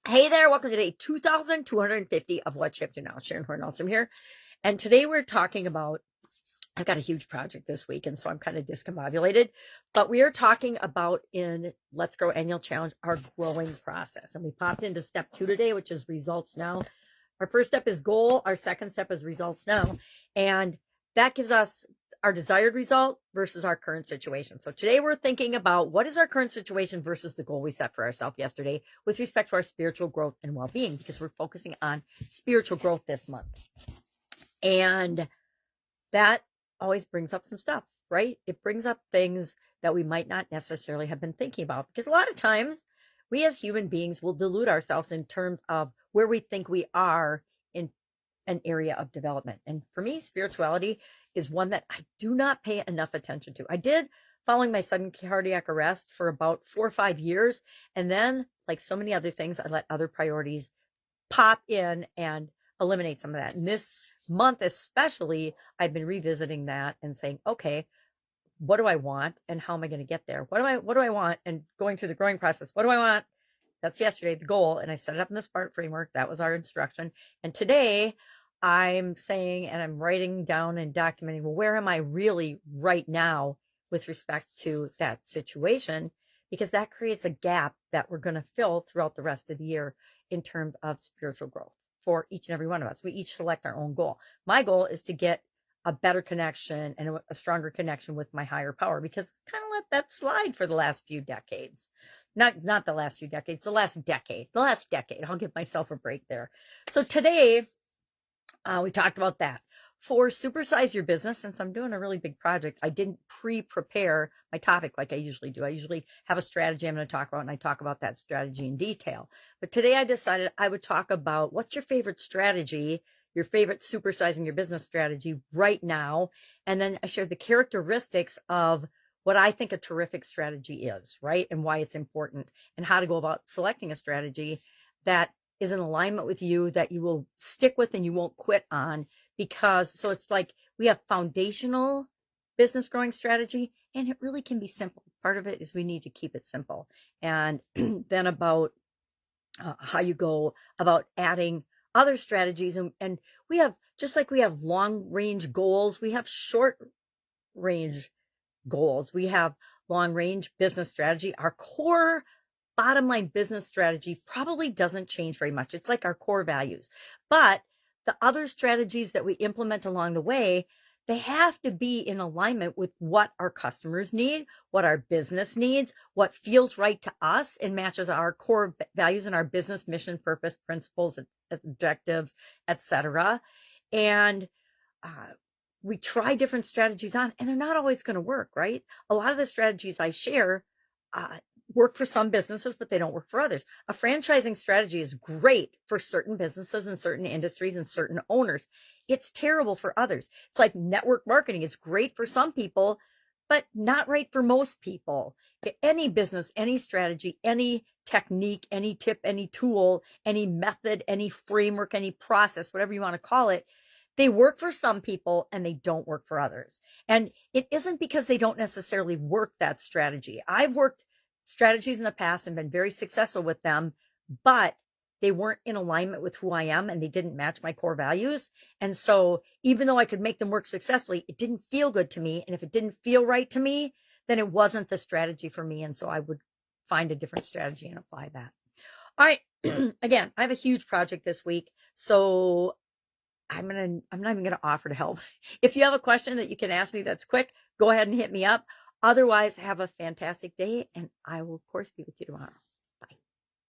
Hey there, welcome to day 2250 of What Shift You Now. Sharon Horne-Ellstrom here. And today we're talking about, I've got a huge project this week, and so I'm kind of discombobulated. But we are talking about in Let's Grow Annual Challenge, our growing process. And we popped into step 2 today, which is results now. Our first step is goal. Our second step is results now. And that gives us our desired result versus our current situation. So today we're thinking about what is our current situation versus the goal we set for ourselves yesterday with respect to our spiritual growth and well-being, because we're focusing on spiritual growth this month. And that always brings up some stuff, right? It brings up things that we might not necessarily have been thinking about, because a lot of times we as human beings will delude ourselves in terms of where we think we are in an area of development. And for me, spirituality is one that I do not pay enough attention to. I did following my sudden cardiac arrest for about 4 or 5 years. And then, like so many other things, I let other priorities pop in and eliminate some of that. And this month, especially, I've been revisiting that and saying, okay, what do I want and how am I going to get there? What do I want? And going through the growing process, what do I want? That's yesterday, the goal. And I set it up in the SMART framework. That was our instruction. And today I'm saying, and I'm writing down and documenting, well, where am I really right now with respect to that situation? Because that creates a gap that we're going to fill throughout the rest of the year in terms of spiritual growth for each and every one of us. We each select our own goal. My goal is to get a better connection and a stronger connection with my higher power, because I kind of let that slide for the last few decades. Not the last few decades, the last decade. I'll give myself a break there. So today, we talked about that. For Supersize Your Business, since I'm doing a really big project, I didn't pre-prepare my topic like I usually do. I usually have a strategy I'm going to talk about, and I talk about that strategy in detail. But today I decided I would talk about what's your favorite strategy, your favorite supersizing your business strategy right now. And then I shared the characteristics of what I think a terrific strategy is, right? And why it's important, and how to go about selecting a strategy that is in alignment with you, that you will stick with and you won't quit on. Because so it's like we have foundational business growing strategy, and it really can be simple. Part of it is we need to keep it simple. And then about how you go about adding other strategies. And we have, just like we have long range goals, we have short range goals. We have long range business strategy. Our core bottom line business strategy probably doesn't change very much. It's like our core values. But the other strategies that we implement along the way, they have to be in alignment with what our customers need, what our business needs, what feels right to us and matches our core values and our business mission, purpose, principles, objectives, etc. And we try different strategies on, and they're not always going to work, right? A lot of the strategies I share work for some businesses, but they don't work for others. A franchising strategy is great for certain businesses and certain industries and certain owners. It's terrible for others. It's like network marketing. It's great for some people, but not right for most people. Any business, any strategy, any technique, any tip, any tool, any method, any framework, any process, whatever you want to call it, they work for some people and they don't work for others. And it isn't because they don't necessarily work that strategy. I've worked strategies in the past and been very successful with them, but they weren't in alignment with who I am and they didn't match my core values. And so even though I could make them work successfully, it didn't feel good to me. And if it didn't feel right to me, then it wasn't the strategy for me. And so I would find a different strategy and apply that. All right. Again, I have a huge project this week, so I'm not even gonna offer to help. If you have a question that you can ask me that's quick, go ahead and hit me up. Otherwise, have a fantastic day, and I will, of course, be with you tomorrow.